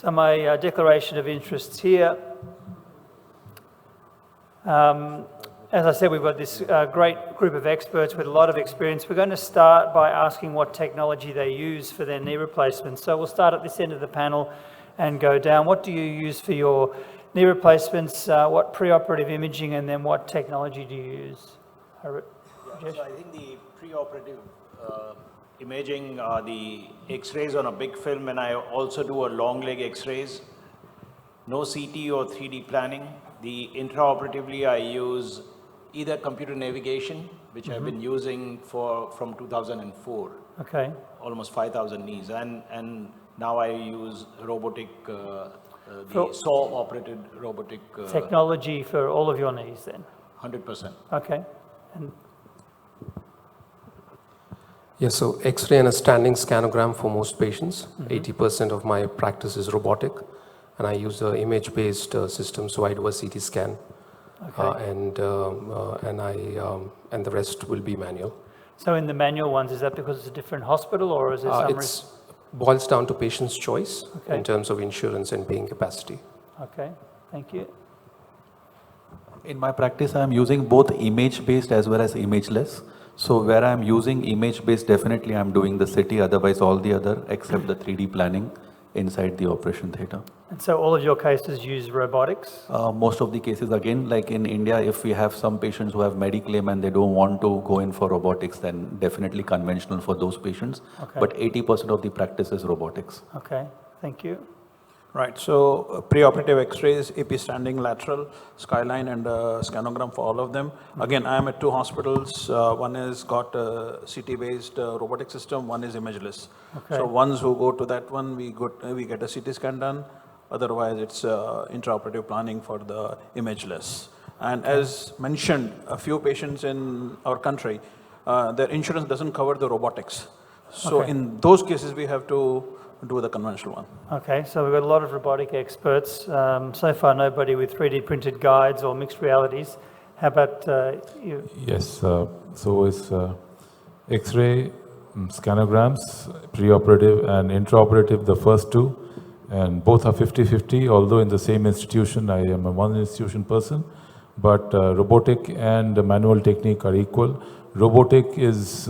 So my declaration of interests here. As I said, we've got this great group of experts with a lot of experience. We're going to start by asking what technology they use for their knee replacements. So we'll start at this end of the panel and go down. What do you use for your knee replacements? What preoperative imaging, and then what technology do you use? So I think the preoperative imaging are the X-rays on a big film, and I also do a long leg X-rays. No CT or 3D planning. The intraoperatively I use either computer navigation, which I've been using from 2004. Okay. Almost 5,000 knees, and now I use robotic, saw-operated robotic. Technology for all of your knees then? 100%. Okay. And yes, so X-ray and a standing scanogram for most patients. 80% of my practice is robotic, and I use an image-based system, so I do a CT scan. Okay. And the rest will be manual. so in the manual ones, is that because it's a different hospital, or is it some It boils down to patient's choice Okay. in terms of insurance and paying capacity. Okay, thank you. In my practice, I am using both image-based as well as imageless. So where I am using image-based, definitely I am doing the CT, otherwise all the other except the 3D planning inside the operation theatre. And so all of your cases use robotics? Most of the cases, again, like in India, if we have some patients who have Mediclaim and they don't want to go in for robotics, then definitely conventional for those patients. Okay. But 80% of the practice is robotics. Okay, thank you. Right, so preoperative X-rays, EP standing, lateral, skyline, and scanogram for all of them. Again, I am at two hospitals. One has got a CT-based robotic system, one is imageless. Okay. So ones who go to that one, we get a CT scan done. Otherwise, it's intraoperative planning for the imageless. And as mentioned, a few patients in our country, their insurance doesn't cover the robotics. So Okay. in those cases, we have to do the conventional one. Okay, so we've got a lot of robotic experts. So far, nobody with 3D printed guides or mixed realities. How about you? Yes, so it's X-ray, scanograms, preoperative and intraoperative, the first two, and both are 50-50, although in the same institution, I am a one institution person, but robotic and manual technique are equal. Robotic is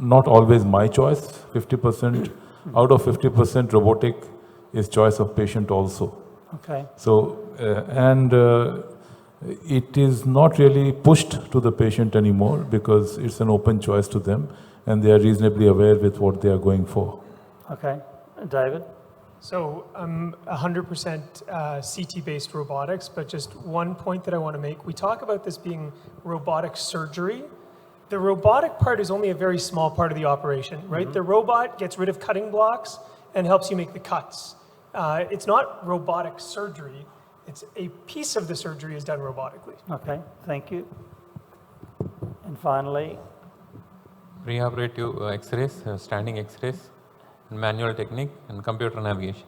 not always my choice. 50%, out of 50%, robotic is choice of patient also. Okay, So, it is not really pushed to the patient anymore because it's an open choice to them and they are reasonably aware with what they are going for. okay. David? So I'm 100% CT-based robotics, but just one point that I want to make. We talk about this being robotic surgery. The robotic part is only a very small part of the operation, right? The robot gets rid of cutting blocks and helps you make the cuts. It's not robotic surgery. It's a piece of the surgery is done robotically. Okay, thank you. And finally, Preoperative X-rays, standing X-rays, manual technique, and computer navigation.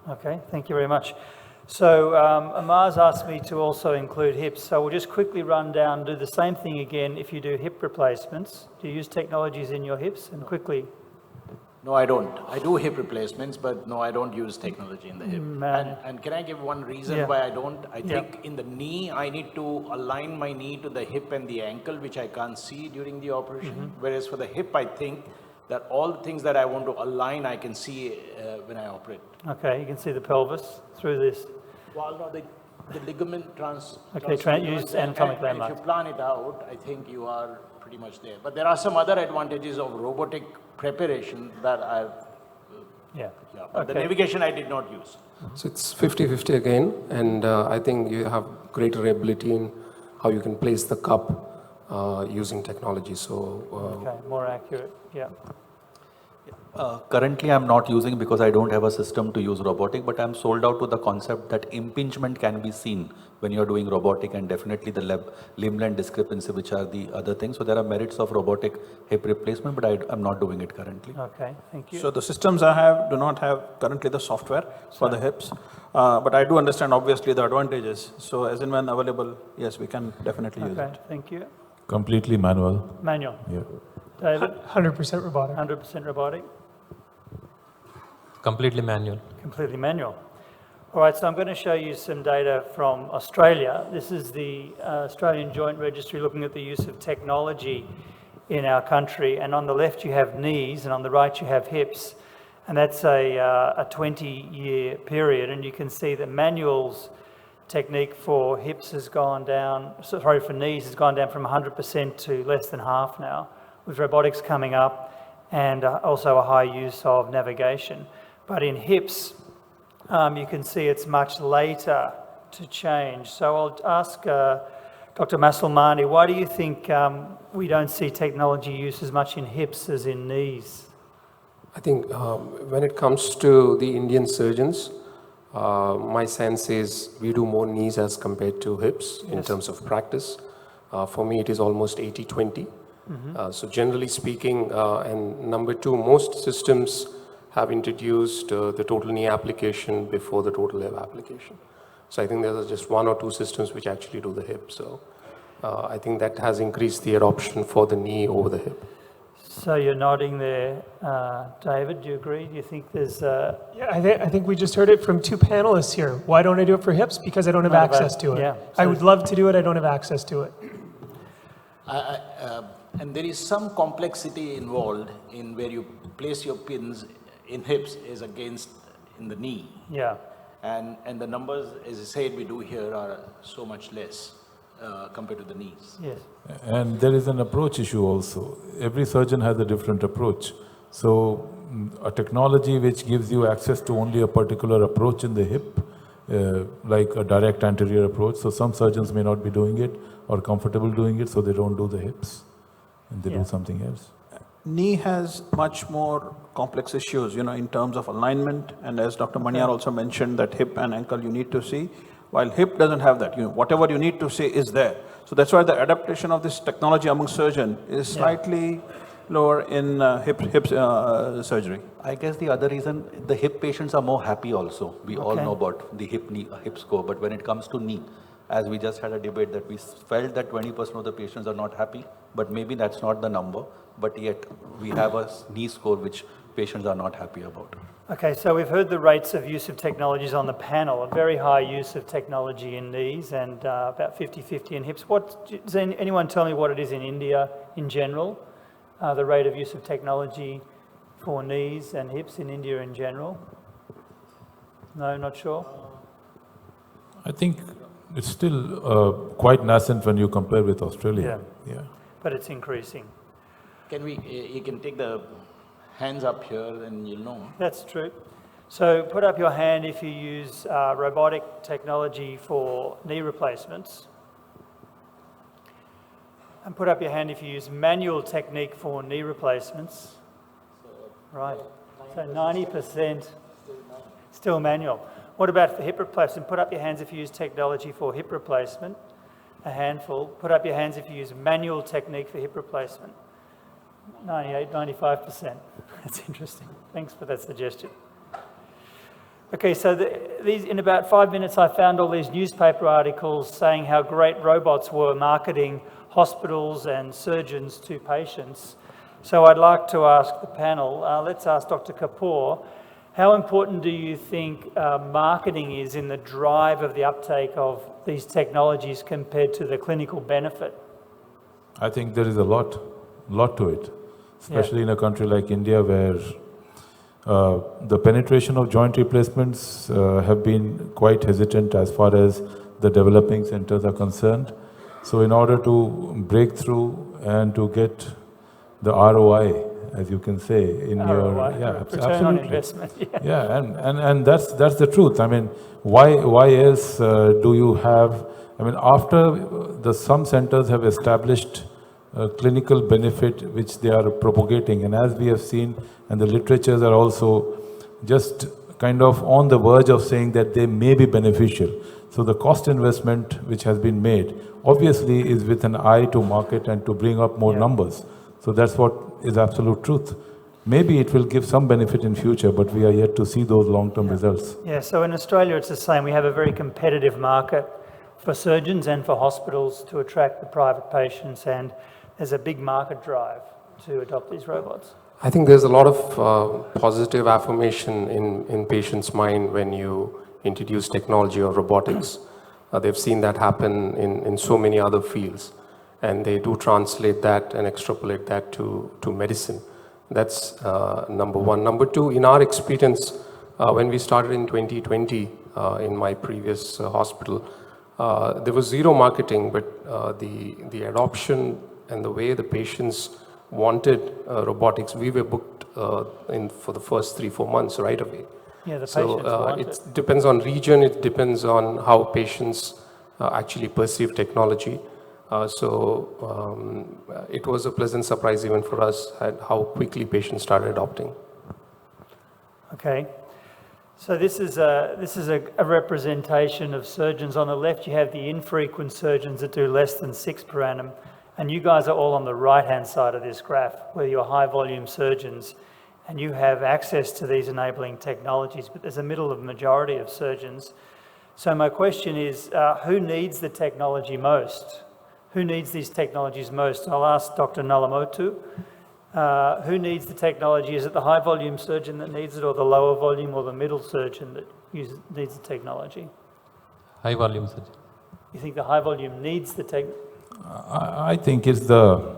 okay, thank you very much. So Amar's asked me to also include hips. So we'll just quickly run down, do the same thing again if you do hip replacements. Do you use technologies in your hips? And quickly. No, I don't. I do hip replacements, but no, I don't use technology in the hip. And can I give one reason Yeah. why I don't? I think in the knee, I need to align my knee to the hip and the ankle, which I can't see during the operation. Whereas for the hip, I think that all the things that I want to align, I can see when I operate. Okay, you can see the pelvis through this. Well, no, the ligament Okay, use anatomic and landmarks. if you plan it out, I think you are pretty much there. But there are some other advantages of robotic preparation that I've, but the Okay. navigation I did not use. So it's 50-50 again, and I think you have greater ability in how you can place the cup using technology. So Okay, more accurate, yeah. Currently, I'm not using because I don't have a system to use robotic, but I'm sold out to the concept that impingement can be seen when you're doing robotic, and definitely the limb length discrepancy, which are the other things. So there are merits of robotic hip replacement, but I'm not doing it currently. Okay, thank you. So the systems I have do not have currently the software for the hips, but I do understand obviously the advantages. So as and when available, yes, we can definitely use Okay, it. thank you. Completely manual. Manual. Yeah. David? 100% robotic. 100% robotic. completely manual. Completely manual. All right, so I'm going to show you some data from Australia. This is the Australian Joint Registry looking at the use of technology in our country. And on the left you have knees and on the right you have hips. And that's a 20-year period. And you can see that manual's technique for hips has gone down, sorry, for knees has gone down from 100% to less than half now, with robotics coming up and also a high use of navigation. But in hips, you can see it's much later to change. So I'll ask Dr. Masulmani, why do you think we don't see technology use as much in hips as in knees? I think when it comes to the Indian surgeons, my sense is we do more knees as compared to hips in terms of practice. For me, it is almost 80-20. So generally speaking, and number two, most systems have introduced the total knee application before the total hip application. So I think there are just one or two systems which actually do the hip. So I think that has increased the adoption for the knee over the hip. So you're nodding there, David, do you agree? Do you think there's... Yeah, I think we just heard it from two panelists here. Why don't I do it for hips? Because I don't have access to it. Yeah. I would love to do it, I don't have access to it. And there is some complexity involved in where you place your pins in hips is against in the knee. Yeah. And the numbers, as I said, we do here are so much less compared to the knees. Yes. And there is an approach issue also. Every surgeon has a different approach. So a technology which gives you access to only a particular approach in the hip, like a direct anterior approach. So some surgeons may not be doing it or comfortable doing it, so they don't do the hips and they do something else. Knee has much more complex issues, in terms of alignment, and as Dr. Maniyar also mentioned, that hip and ankle you need to see, while hip doesn't have that. Whatever you need to see is there. So that's why the adaptation of this technology among surgeons is slightly lower in hip surgery. I guess the other reason, the hip patients are more happy also. We all know about the hip score, but when it comes to knee, as we just had a debate that we felt that 20% of the patients are not happy, but maybe that's not the number, but yet we have a knee score which patients are not happy about. Okay, so we've heard the rates of use of technologies on the panel, a very high use of technology in knees and about 50-50 in hips. Does anyone tell me what it is in India in general, the rate of use of technology for knees and hips in India in general? No, not sure? I think it's still quite nascent when you compare with Australia. Yeah. But it's increasing. You can take the hands up here and you'll know. That's true. So put up your hand if you use robotic technology for knee replacements. And put up your hand if you use manual technique for knee replacements. Right. So 90% still manual. What about for hip replacement? Put up your hands if you use technology for hip replacement. A handful. Put up your hands if you use manual technique for hip replacement. 98, 95%. That's interesting. Thanks for that suggestion. Okay, so in about 5 minutes I found all these newspaper articles saying how great robots were marketing hospitals and surgeons to patients. So I'd like to ask the panel, let's ask Dr. Kapoor, how important do you think marketing is in the drive of the uptake of these technologies compared to the clinical benefit? I think there is a lot to it, especially in a country like India where the penetration of joint replacements have been quite hesitant as far as the developing centers are concerned. So in order to break through and to get the ROI, as you can say, in ROI, your return on investment. And that's the truth. I mean, why else do you have? I mean, after some centers have established clinical benefit which they are propagating, and as we have seen, and the literatures are also just kind of on the verge of saying that they may be beneficial. So the cost investment which has been made obviously is with an eye to market and to bring up more numbers. So that's what is absolute truth. Maybe it will give some benefit in future, but we are yet to see those long-term results. Yeah, so in Australia it's the same. We have a very competitive market for surgeons and for hospitals to attract the private patients, and there's a big market drive to adopt these robots? I think there's a lot of positive affirmation in patients' mind when you introduce technology or robotics. They've seen that happen in so many other fields, and they do translate that and extrapolate that to medicine. That's number one. Number two, in our experience, when we started in 2020 in my previous hospital, there was zero marketing, but the adoption and the way the patients wanted robotics, we were booked for the first 3-4 months right away. Yeah, the patients want it. It depends on region, it depends on how patients actually perceive technology. It was a pleasant surprise even for us at how quickly patients started adopting. Okay. So this is a representation of surgeons. On the left, you have the infrequent surgeons that do less than 6 per annum. And you guys are all on the right-hand side of this graph, where you're high-volume surgeons, and you have access to these enabling technologies, but there's a majority of surgeons. So my question is, who needs the technology most? Who needs these technologies most? I'll ask Dr. Nalamotu. Who needs the technology? Is it the high-volume surgeon that needs it, or the lower volume, or the middle surgeon that needs the technology? High volume surgery. You think the high-volume needs the technology? I think it's the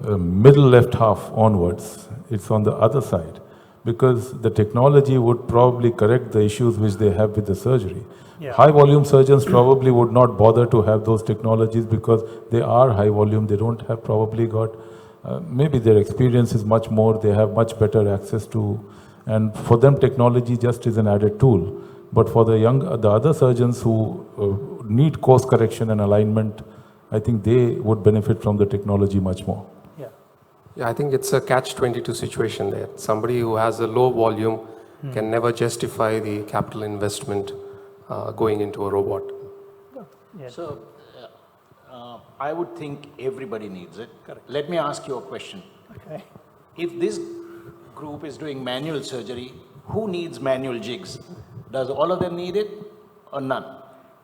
middle left half onwards. It's on the other side, because the technology would probably correct the issues which they have with the surgery. Yeah. High volume surgeons probably would not bother to have those technologies because they are high volume. They don't have probably got, maybe their experience is much more, they have much better access to, and for them technology just is an added tool. But for the other surgeons who need course correction and alignment, I think they would benefit from the technology much more. Yeah. Yeah, I think it's a catch-22 situation there. Somebody who has a low volume can never justify the capital investment going into a robot. Yeah. So, I would think everybody needs it. Correct. Let me ask you a question. Okay. If this group is doing manual surgery, who needs manual jigs? Does all of them need it or none?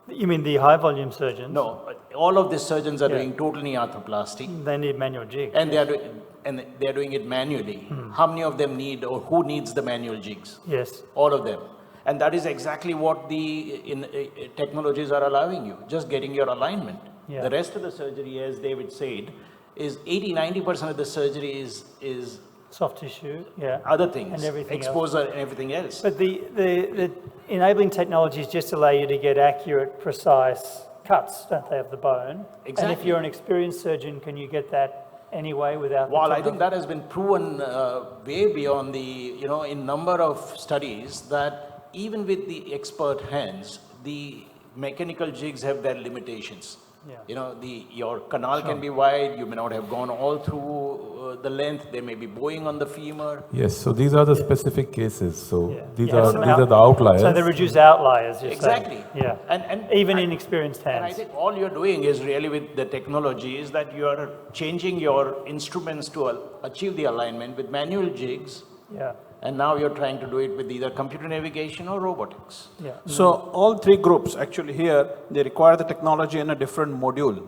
You mean the high-volume surgeons? No, all of the surgeons are doing total knee arthroplasty, They need manual jigs. and they are doing it manually. How many of them need, or who needs the manual jigs? Yes. All of them. And that is exactly what the technologies are allowing you, just getting your alignment. Yeah. The rest of the surgery, as David said, is 80-90% of the surgery is Soft tissue, yeah. other things, And everything exposure and everything else. But the enabling technologies just allow you to get accurate, precise cuts, don't they, of the bone? And if Exactly. you're an experienced surgeon, can you get that anyway without the Well, I think technology? that has been proven way beyond the, in number of studies, that even with the expert hands, the mechanical jigs have their limitations. Yeah. Your canal can be wide, you may not have gone all through the length, there may be bowing on the femur. Yes, so these are the specific cases. So Yeah. these You have are some these are the outliers. So they reduce outliers, you're Exactly. saying? Yeah. And Even in experienced And I hands. think all you're doing is really with the technology is that you're changing your instruments to achieve the alignment with manual jigs, Yeah, and now you're trying to do it with either computer navigation or robotics. yeah. So all three groups actually here, they require the technology in a different module.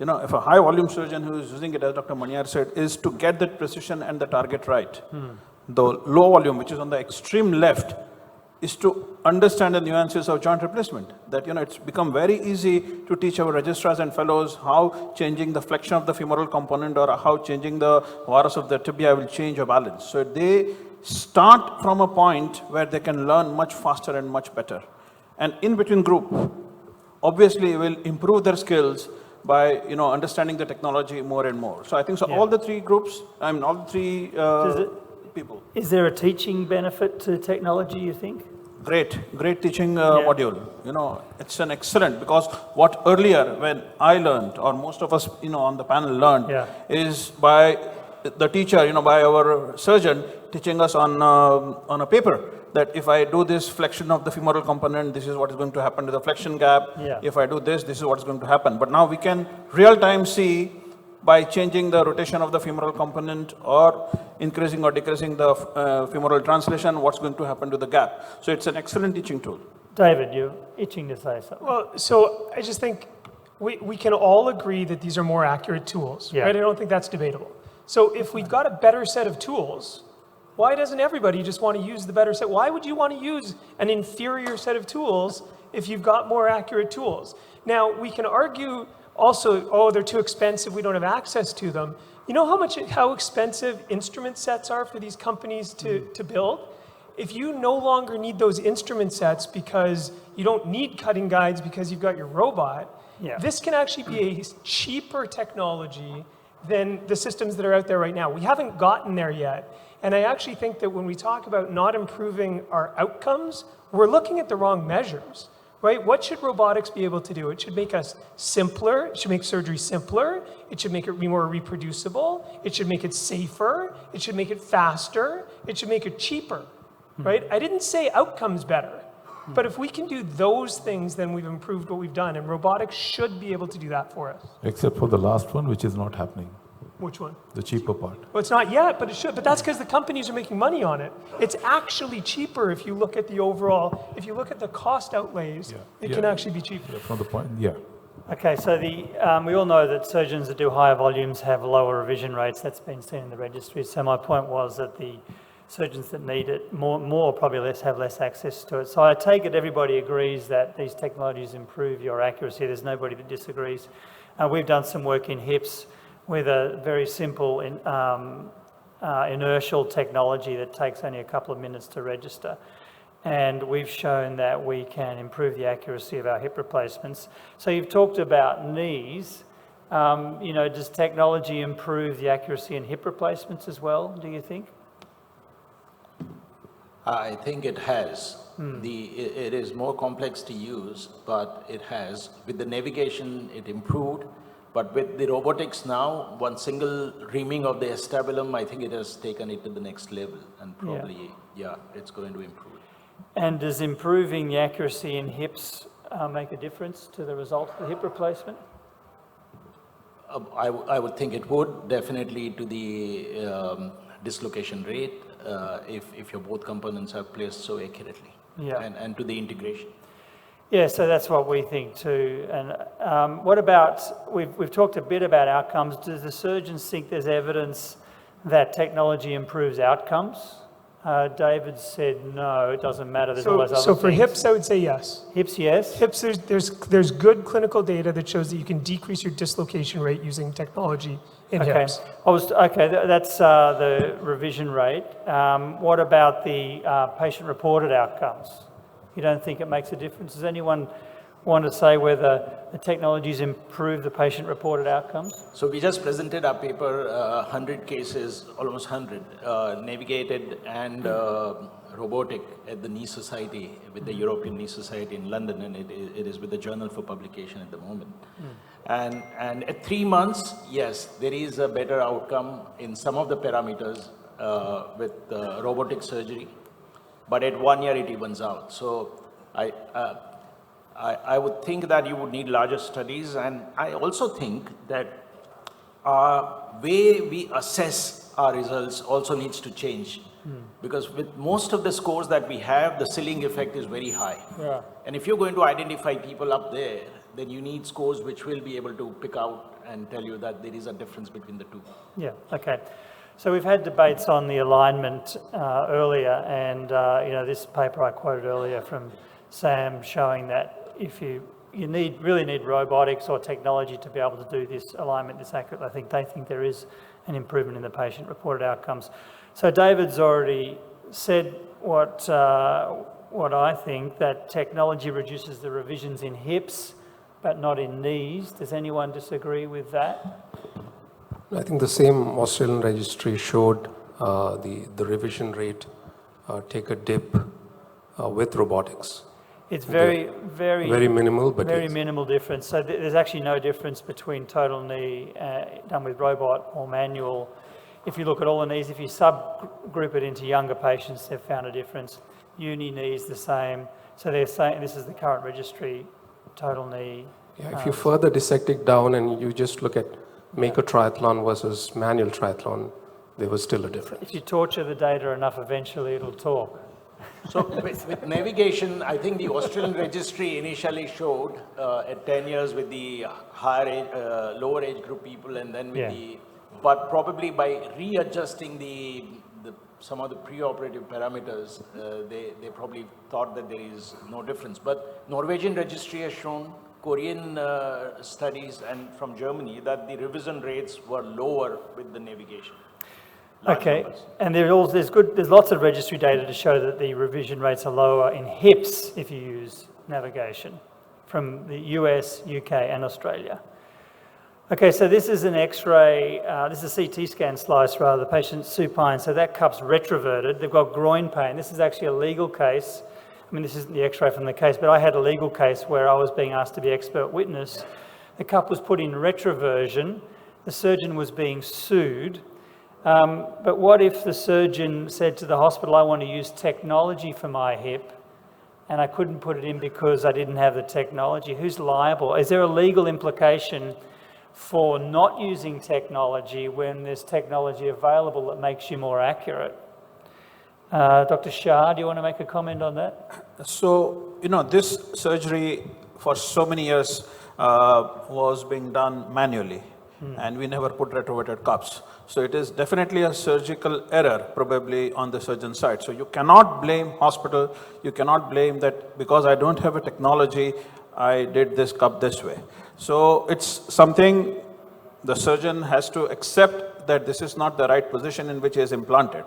If a high volume surgeon who is using it, as Dr. Maniar said, is to get that precision and the target right. The low volume, which is on the extreme left, is to understand the nuances of joint replacement. That, it's become very easy to teach our registrars and fellows how changing the flexion of the femoral component or how changing the varus of the tibia will change your balance. So they start from a point where they can learn much faster and much better. And in between group, obviously will improve their skills by, understanding the technology more and more. So I think Yeah. all the three groups, all the three people. Is there a teaching benefit to technology, you think? Great teaching module. It's an excellent, because what earlier when I learned, or most of us, on the panel learned, Yeah. is by the teacher, by our surgeon teaching us on a paper that if I do this flexion of the femoral component, this is what is going to happen to the flexion gap. Yeah. If I do this, this is what is going to happen. But now we can real time see by changing the rotation of the femoral component or increasing or decreasing the femoral translation, what's going to happen to the gap. So it's an excellent teaching tool. David, you're itching to say something. Well, so I just think we can all agree that these are more accurate tools, Yeah. right? I don't think that's debatable. So if we've got a better set of tools, why doesn't everybody just want to use the better set? Why would you want to use an inferior set of tools if you've got more accurate tools? Now, we can argue also, oh, they're too expensive, we don't have access to them. You know how expensive instrument sets are for these companies to build? If you no longer need those instrument sets because you don't need cutting guides because you've got your robot, this can actually be a cheaper technology than the systems that are out there right now. We haven't gotten there yet. And I actually think that when we talk about not improving our outcomes, we're looking at the wrong measures, right? What should robotics be able to do? It should make us simpler. It should make surgery simpler. It should make it be more reproducible. It should make it safer. It should make it faster. It should make it cheaper, right? I didn't say outcomes better. But if we can do those things, then we've improved what we've done. And robotics should be able to do that for us. Except for the last one, which is not happening. Which one? The cheaper part. Well, it's not yet, but it should. But that's because the companies are making money on it. It's actually cheaper if you look at the overall, if you look at the cost outlays, it can actually be cheaper. Yeah, from the point, Okay, so we all know that surgeons that do higher volumes have lower revision rates. That's been seen in the registry. So my point was that the surgeons that need it more probably have less access to it. So I take it everybody agrees that these technologies improve your accuracy. There's nobody that disagrees. We've done some work in hips with a very simple inertial technology that takes only a couple of minutes to register. And we've shown that we can improve the accuracy of our hip replacements. So you've talked about knees. Does technology improve the accuracy in hip replacements as well, do you think? I think it has. It is more complex to use, but it has. With the navigation, it improved. But with the robotics now, one single reaming of the acetabulum, I think it has taken it to the next level. And probably, it's going to improve. And does improving the accuracy in hips make a difference to the result of the hip replacement? I would think it would, definitely to the dislocation rate, if your both components are placed so accurately. And to the integration. Yeah, so that's what we think too. And what about, we've talked a bit about outcomes. Does the surgeons think there's evidence that technology improves outcomes? David said no, it doesn't matter. There's always other So for things. hips, I would say yes. Hips, yes. Hips, there's good clinical data that shows that you can decrease your dislocation rate using technology in hips. That's the revision rate. What about the patient-reported outcomes? You don't think it makes a difference? Does anyone want to say whether the technologies improve the patient-reported outcomes? So we just presented our paper, 100 cases, almost 100, navigated and robotic at the Knee Society, with the European Knee Society in London, and it is with the journal for publication at the moment. And at 3 months, yes, there is a better outcome in some of the parameters with robotic surgery. But at 1 year, it evens out. So I would think that you would need larger studies. And I also think that our way we assess our results also needs to change. Because with most of the scores that we have, the ceiling effect is very high. And if you're going to identify people up there, then you need scores which will be able to pick out and tell you that there is a difference between the two. Yeah, okay. So we've had debates on the alignment earlier, and this paper I quoted earlier from Sam showing that if you really need robotics or technology to be able to do this alignment this accurately, I think they think there is an improvement in the patient-reported outcomes. So David's already said what I think, that technology reduces the revisions in hips, but not in knees. Does anyone disagree with that? I think the same Australian registry showed the revision rate take a dip with robotics. It's very minimal, but very yes. minimal difference. So there's actually no difference between total knee done with robot or manual. If you look at all the knees, if you subgroup it into younger patients, they've found a difference. Uni knees the same. So they're saying this is the current registry, total knee. Yeah, if you further dissect it down and you just look at make a triathlon versus manual triathlon, there was still a difference. If you torture the data enough, eventually it'll talk. So with navigation, I think the Australian registry initially showed at 10 years with the higher age, lower age group people, and then with the but probably by readjusting some of the preoperative parameters, they probably thought that there is no difference. But Norwegian registry has shown, Korean studies and from Germany, that the revision rates were lower with the navigation. Large Okay, numbers. and there's lots of registry data to show that the revision rates are lower in hips if you use navigation from the US, UK and Australia. Okay, so this is an X-ray, this is a CT scan slice rather, the patient's supine, so that cup's retroverted, they've got groin pain. This is actually a legal case. I mean, this isn't the X-ray from the case, but I had a legal case where I was being asked to be expert witness. The cup was put in retroversion, the surgeon was being sued, but what if the surgeon said to the hospital, I want to use technology for my hip, and I couldn't put it in because I didn't have the technology? Who's liable? Is there a legal implication for not using technology when there's technology available that makes you more accurate? Dr. Shah, do you want to make a comment on that? So, this surgery for so many years was being done manually, and we never put retroverted cups. So it is definitely a surgical error, probably on the surgeon's side. So you cannot blame hospital, you cannot blame that because I don't have a technology, I did this cup this way. So it's something the surgeon has to accept that this is not the right position in which he is implanted.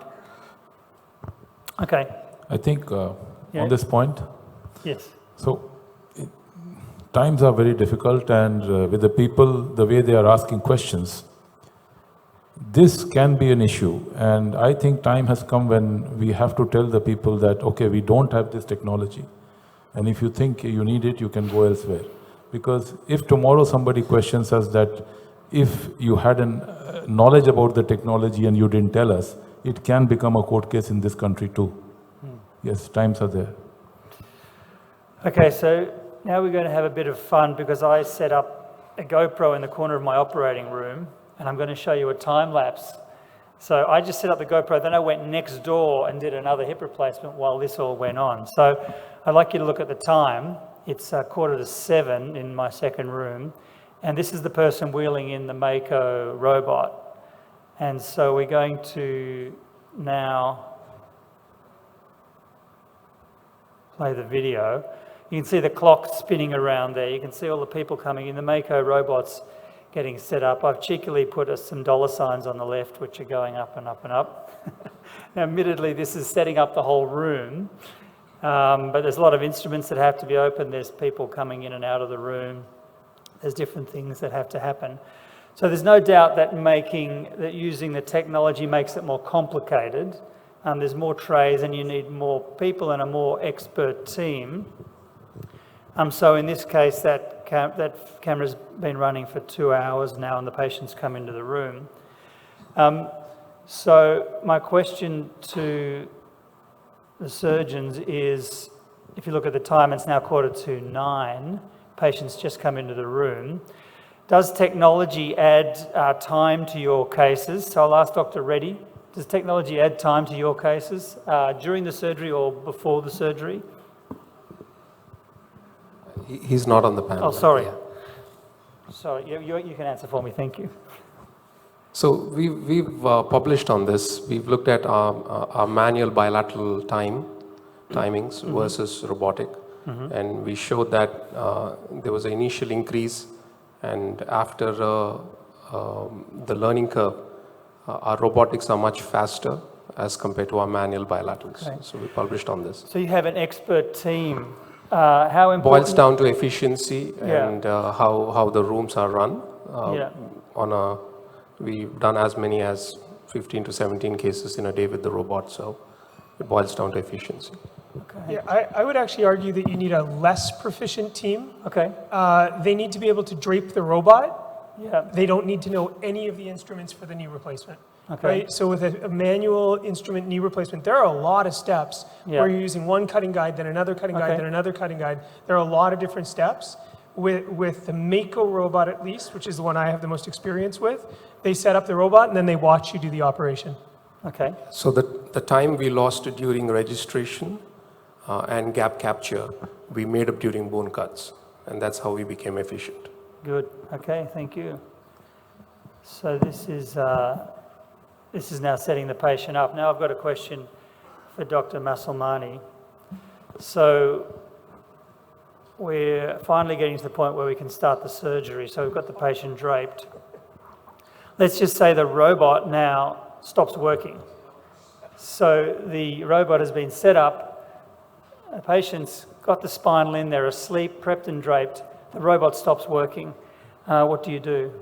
Okay. I think Yeah. on this point, Yes. so times are very difficult, and with the people, the way they are asking questions, this can be an issue. And I think time has come when we have to tell the people that, okay, we don't have this technology. And if you think you need it, you can go elsewhere. Because if tomorrow somebody questions us that if you had knowledge about the technology and you didn't tell us, it can become a court case in this country too. Yes, times are there. Okay, so now we're going to have a bit of fun because I set up a GoPro in the corner of my operating room, and I'm going to show you a time lapse. So I just set up the GoPro, then I went next door and did another hip replacement while this all went on. So I'd like you to look at the time. It's 7:15 in my second room, and this is the person wheeling in the Mako robot. And so we're going to now play the video. You can see the clock spinning around there. You can see all the people coming in. The Mako robot's getting set up. I've cheekily put some dollar signs on the left, which are going up and up and up. Now, admittedly, this is setting up the whole room, but there's a lot of instruments that have to be opened. There's people coming in and out of the room. There's different things that have to happen. So there's no doubt that using the technology makes it more complicated. There's more trays and you need more people and a more expert team. So in this case, that camera's been running for 2 hours now and the patients come into the room. So my question to the surgeons is, if you look at the time, it's now 9:15, patients just come into the room. Does technology add time to your cases? So I'll ask Dr. Reddy, does technology add time to your cases during the surgery or before the surgery? He's not on the panel. Oh, sorry. Yeah. Sorry, you can answer for me, thank you. So we've published on this. We've looked at our manual bilateral timings versus robotic. And we showed that there was an initial increase, and after the learning curve, our robotics are much faster as compared to our manual bilaterals. Okay. So we published on this. So you have an expert team. How important? Boils down to efficiency and how the rooms are run. We've done as many as 15 to 17 cases in a day with the robot, so it boils down to efficiency. Okay. Yeah, I would actually argue that you need a less proficient team. Okay. They need to be able to drape the robot. Yeah. They don't need to know any of the instruments for the knee replacement. Okay. Right? So with a manual instrument knee replacement, there are a lot of steps where you're using one cutting guide, then another cutting guide, then another cutting guide. There are a lot of different steps. With the Mako robot, at least, which is the one I have the most experience with, they set up the robot and then they watch you do the operation. Okay. So the time we lost during registration and gap capture, we made up during bone cuts, and that's how we became efficient. Good. Okay, thank you. So this is now setting the patient up. Now I've got a question for Dr. Masalmani. So we're finally getting to the point where we can start the surgery. So we've got the patient draped. Let's just say the robot now stops working. So the robot has been set up, the patient's got the spinal in, they're asleep, prepped and draped, the robot stops working. What do you do?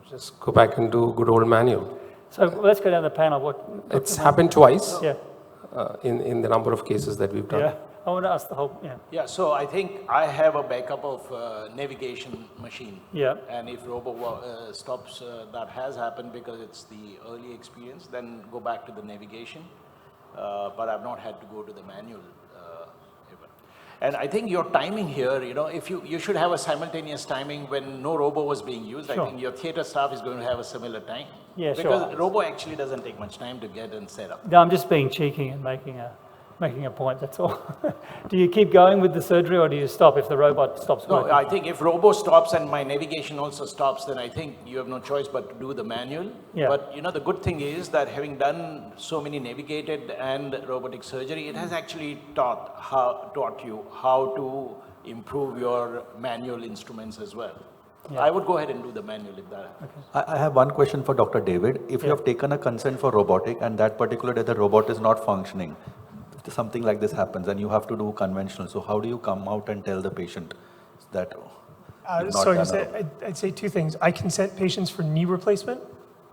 Just go back and do good old manual. So let's go down the panel. It's happened twice Yeah, in the number of cases that we've done. yeah. I want to ask the whole, yeah. Yeah, so I think I have a backup of navigation machine. Yeah. And if robo stops, that has happened because it's the early experience, then go back to the navigation. But I've not had to go to the manual ever. And I think your timing here, you know, if you should have a simultaneous timing when no robo was being used. Sure. I think your theater staff is going to have a similar time. Yeah, sure. Because robo actually doesn't take much time to get and set up. No, I'm just being cheeky and making a point, that's all. Do you keep going with the surgery or do you stop if the robot stops working? No, I think if robo stops and my navigation also stops, then I think you have no choice but to do the manual. Yeah. But you know, the good thing is that having done so many navigated and robotic surgery, it has actually taught you how to improve your manual instruments as well. Yeah. I would go ahead and do the manual if that. Okay. I have one question for Dr. David. If you have taken a consent for robotic and that particular day the robot is not functioning, if something like this happens and you have to do conventional, so how do you come out and tell the patient that you've not So done I'd say two things. I consent patients for knee replacement.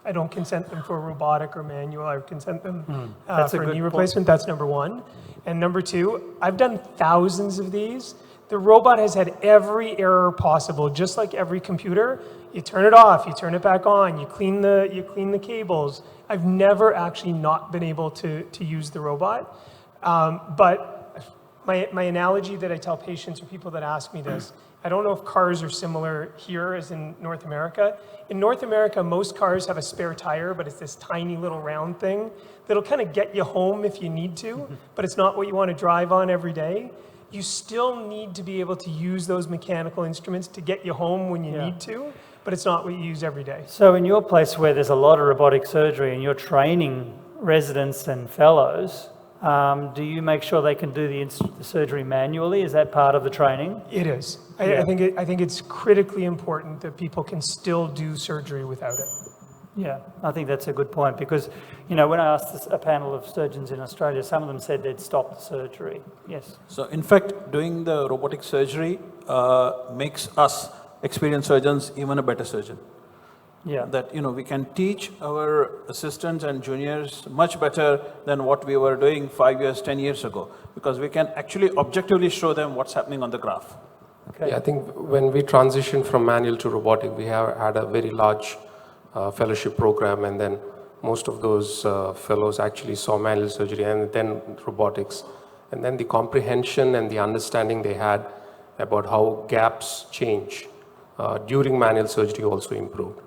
I don't consent them for robotic or manual. I consent them That's a for good knee point. replacement. That's number one. And number two, I've done thousands of these. The robot has had every error possible, just like every computer. You turn it off, you turn it back on, you clean the cables. I've never actually not been able to use the robot. But my analogy that I tell patients or people that ask me this, I don't know if cars are similar here as in North America. In North America, most cars have a spare tire, but it's this tiny little round thing that'll kind of get you home if you need to, but it's not what you want to drive on every day. You still need to be able to use those mechanical instruments to get you home when you need to, but it's not what you use every day. So in your place where there's a lot of robotic surgery and you're training residents and fellows, do you make sure they can do the surgery manually? Is that part of the training? It is. Yeah. I think it's critically important that people can still do surgery without it. Yeah, I think that's a good point because, you know, when I asked a panel of surgeons in Australia, some of them said they'd stop the surgery. Yes. So in fact, doing the robotic surgery makes us experienced surgeons even a better surgeon. Yeah. That, you know, we can teach our assistants and juniors much better than what we were doing 5 years, 10 years ago, because we can actually objectively show them what's happening on the graph. Okay. Yeah, I think when we transitioned from manual to robotic, we have had a very large fellowship program, and then most of those fellows actually saw manual surgery and then robotics. And then the comprehension and the understanding they had about how gaps change during manual surgery also improved.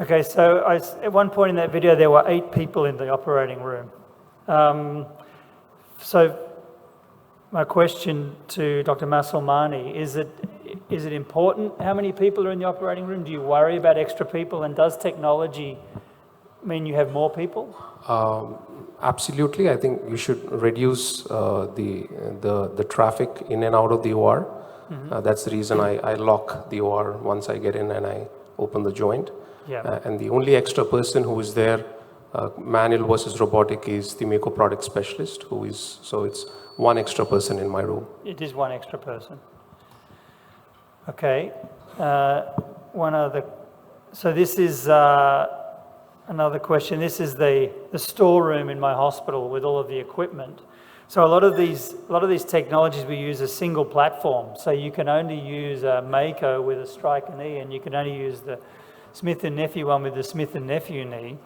Okay, so at one point in that video, there were 8 people in the operating room. So my question to Dr. Masalmani, is it important how many people are in the operating room? Do you worry about extra people? And does technology mean you have more people? Absolutely. I think you should reduce the traffic in and out of the OR. That's the reason I lock the OR once I get in and I open the joint. Yeah. And the only extra person who is there, manual versus robotic, is the Mako product specialist, so it's one extra person in my room. It is one extra person. Okay. One other. So this is another question. This is the storeroom in my hospital with all of the equipment. So a lot of these technologies we use a single platform. So you can only use a Mako with a Stryker knee, and you can only use the Smith & Nephew one with the Smith & Nephew knee.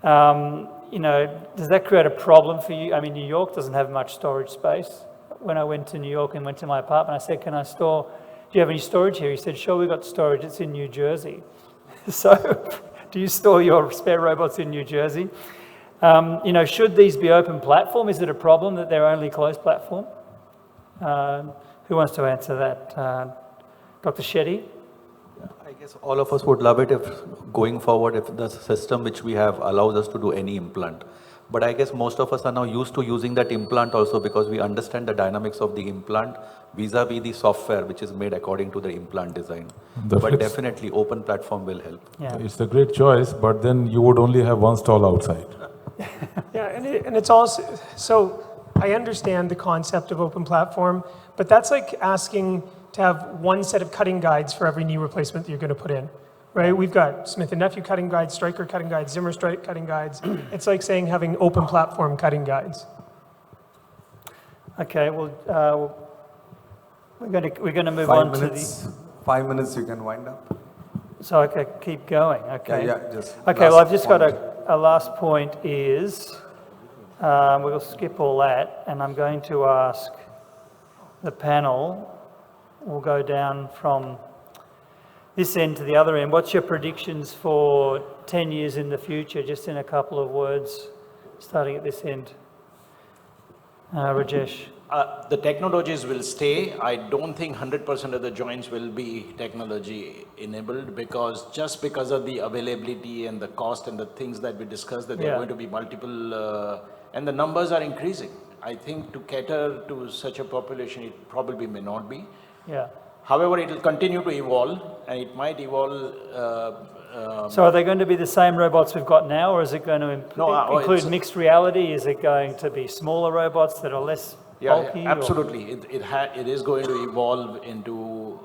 You know, does that create a problem for you? I mean, New York doesn't have much storage space. When I went to New York and went to my apartment, I said, do you have any storage here? He said, sure, we've got storage. It's in New Jersey. So do you store your spare robots in New Jersey? You know, should these be open platform? Is it a problem that they're only closed platform? Who wants to answer that? Dr. Shetty? I guess all of us would love it if going forward, if the system which we have allows us to do any implant. But I guess most of us are now used to using that implant also because we understand the dynamics of the implant vis-a-vis the software which is made according to the implant design. But definitely open platform will help. Yeah. It's a great choice, but then you would only have one stall outside. Yeah, and it's also, so I understand the concept of open platform, but that's like asking to have one set of cutting guides for every knee replacement that you're going to put in, right? We've got Smith & Nephew cutting guides, Stryker cutting guides, Zimmer Strike cutting guides. It's like saying having open platform cutting guides. Okay, well, we're going to move on to the... 5 minutes, you can wind up. So, okay, keep going, okay. Yeah, just Okay, well, I've just point. got a last point is, we'll skip all that, and I'm going to ask the panel, we'll go down from this end to the other end. What's your predictions for 10 years in the future, just in a couple of words, starting at this end? Rajesh. The technologies will stay. I don't think 100% of the joints will be technology enabled just because of the availability and the cost and the things that we discussed, that there are going to be multiple, and the numbers are increasing. I think to cater to such a population, it probably may not be. Yeah. However, it will continue to evolve, and it might evolve. So are they going to be the same robots we've got now, or is it going to include mixed reality? Is it going to be smaller robots that are less bulky? Yeah, absolutely. It is going to evolve into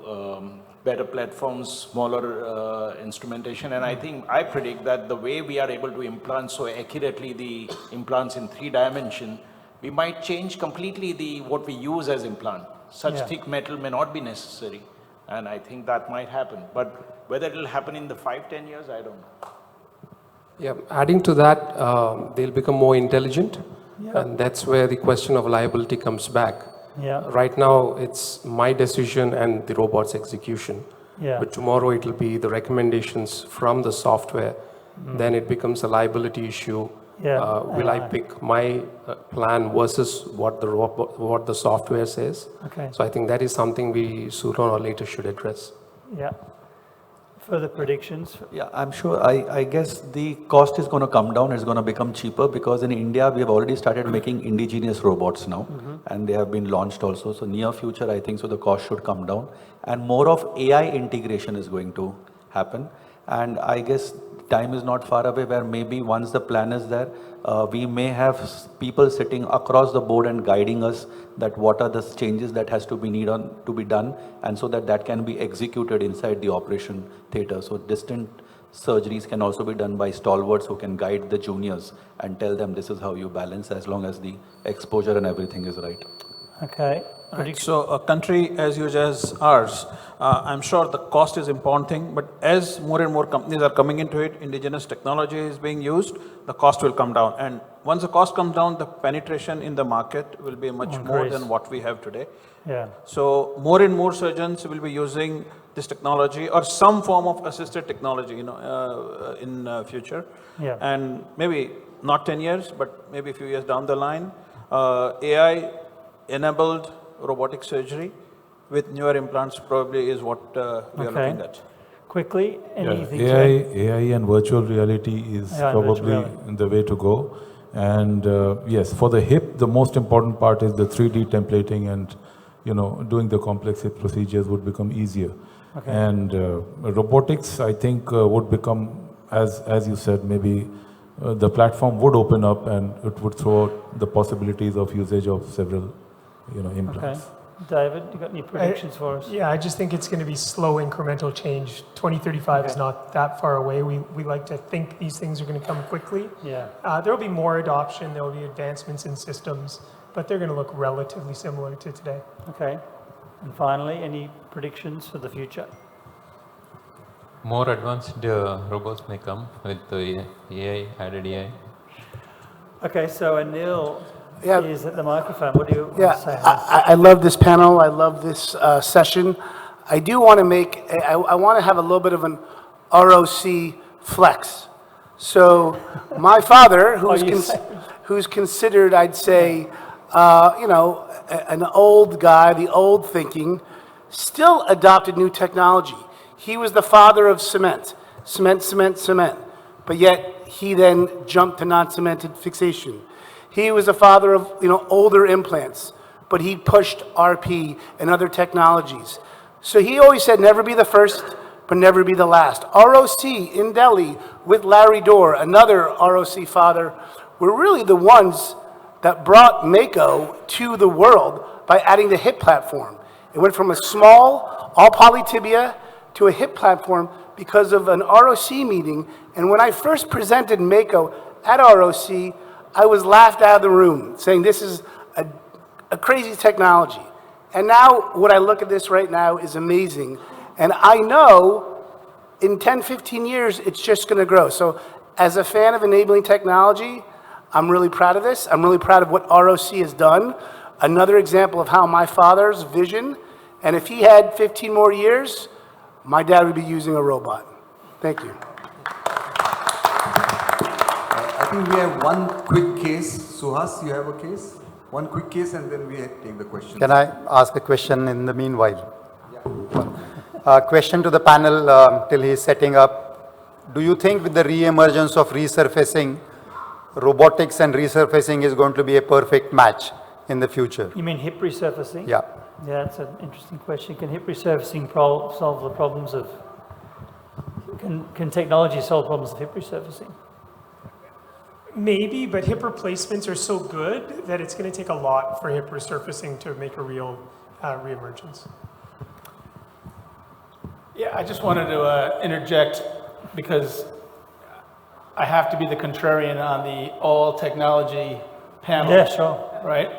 better platforms, smaller instrumentation, and I predict that the way we are able to implant so accurately the implants in 3 dimension, we might change completely what we use as implant. Such thick metal may not be necessary, and I think that might happen. But whether it will happen in the 5-10 years, I don't know. Yeah, adding to that, they'll become more intelligent, and that's where the question of liability comes back. Yeah. Right now, it's my decision and the robot's execution. Yeah. But tomorrow, it'll be the recommendations from the software. Then it becomes a liability issue. Will I pick my plan versus what the software says? Okay. So I think that is something we sooner or later should address. Yeah. Further predictions? Yeah, I'm sure. I guess the cost is going to come down. It's going to become cheaper because in India, we have already started making indigenous robots now, and they have been launched also. So near future, I think so the cost should come down, and more of AI integration is going to happen. And I guess time is not far away where maybe once the plan is there, we may have people sitting across the board and guiding us that what are the changes that has to be done, and so that can be executed inside the operation theater. So distant surgeries can also be done by stalwarts who can guide the juniors and tell them this is how you balance as long as the exposure and everything is right. Okay. Right. So a country as huge as ours, I'm sure the cost is important thing, but as more and more companies are coming into it, indigenous technology is being used, the cost will come down. And once the cost comes down, the penetration in the market will be much more than what we have today. Yeah. So more and more surgeons will be using this technology or some form of assisted technology, in future. Yeah. And maybe not 10 years, but maybe a few years down the line, AI enabled robotic surgery with newer implants probably is what we are looking at. Quickly, anything AI and virtual reality is probably the way to go. And yes, for the hip, the most important part is the 3D templating, and doing the complex hip procedures would become easier. Okay. And robotics, I think, would become, as you said, maybe the platform would open up and it would throw out the possibilities of usage of several implants. Okay. David, you got any predictions for us? Yeah, I just think it's going to be slow incremental change. 2035 is not that far away. We like to think these things are going to come quickly. Yeah. There will be more adoption, there will be advancements in systems, but they're going to look relatively similar to today. Okay. And finally, any predictions for the future? More advanced robots may come with the AI, added AI. Okay, so Anil is at the microphone. What do you want to say? I love this panel. I love this session. I do want to I want to have a little bit of an ROC flex. So my father, who's considered, I'd say, an old guy, the old thinking, still adopted new technology. He was the father of cement. Cement, cement, cement. But yet, he then jumped to non-cemented fixation. He was the father of, older implants, but he pushed RP and other technologies. So he always said, never be the first, but never be the last. ROC in Delhi with Larry Dorr, another ROC father, were really the ones that brought Mako to the world by adding the hip platform. It went from a small, all polytibia to a hip platform because of an ROC meeting. And when I first presented Mako at ROC, I was laughed out of the room, saying this is a crazy technology. And now, what I look at this right now is amazing. And I know in 10, 15 years, it's just going to grow. So as a fan of enabling technology, I'm really proud of this. I'm really proud of what ROC has done. Another example of how my father's vision, and if he had 15 more years, my dad would be using a robot. Thank you. I think we have one quick case. Suhas, you have a case? One quick case and then we take the question. Can I ask a question in the meanwhile? Question to the panel till he's setting up. Do you think with the re-emergence of resurfacing, robotics and resurfacing is going to be a perfect match in the future? You mean hip resurfacing? Yeah. Yeah, that's an interesting question. Can hip resurfacing solve the problems of, can technology solve problems of hip resurfacing? Maybe, but hip replacements are so good that it's going to take a lot for hip resurfacing to make a real reemergence. Yeah, I just wanted to interject because I have to be the contrarian on the all technology panel. Yeah, sure. Right?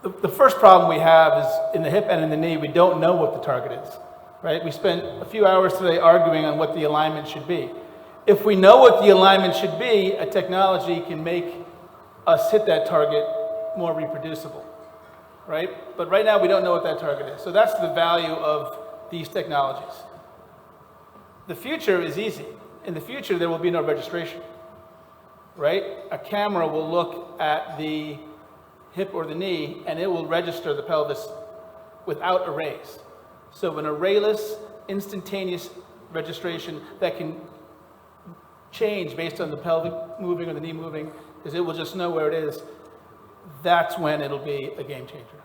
The first problem we have is in the hip and in the knee, we don't know what the target is. Right? We spent a few hours today arguing on what the alignment should be. If we know what the alignment should be, a technology can make us hit that target more reproducible, right? But right now we don't know what that target is. So that's the value of these technologies. The future is easy. In the future, there will be no registration, right? A camera will look at the hip or the knee and it will register the pelvis without arrays. So an arrayless, instantaneous registration that can change based on the pelvic moving or the knee moving, because it will just know where it is. That's when it'll be a game changer.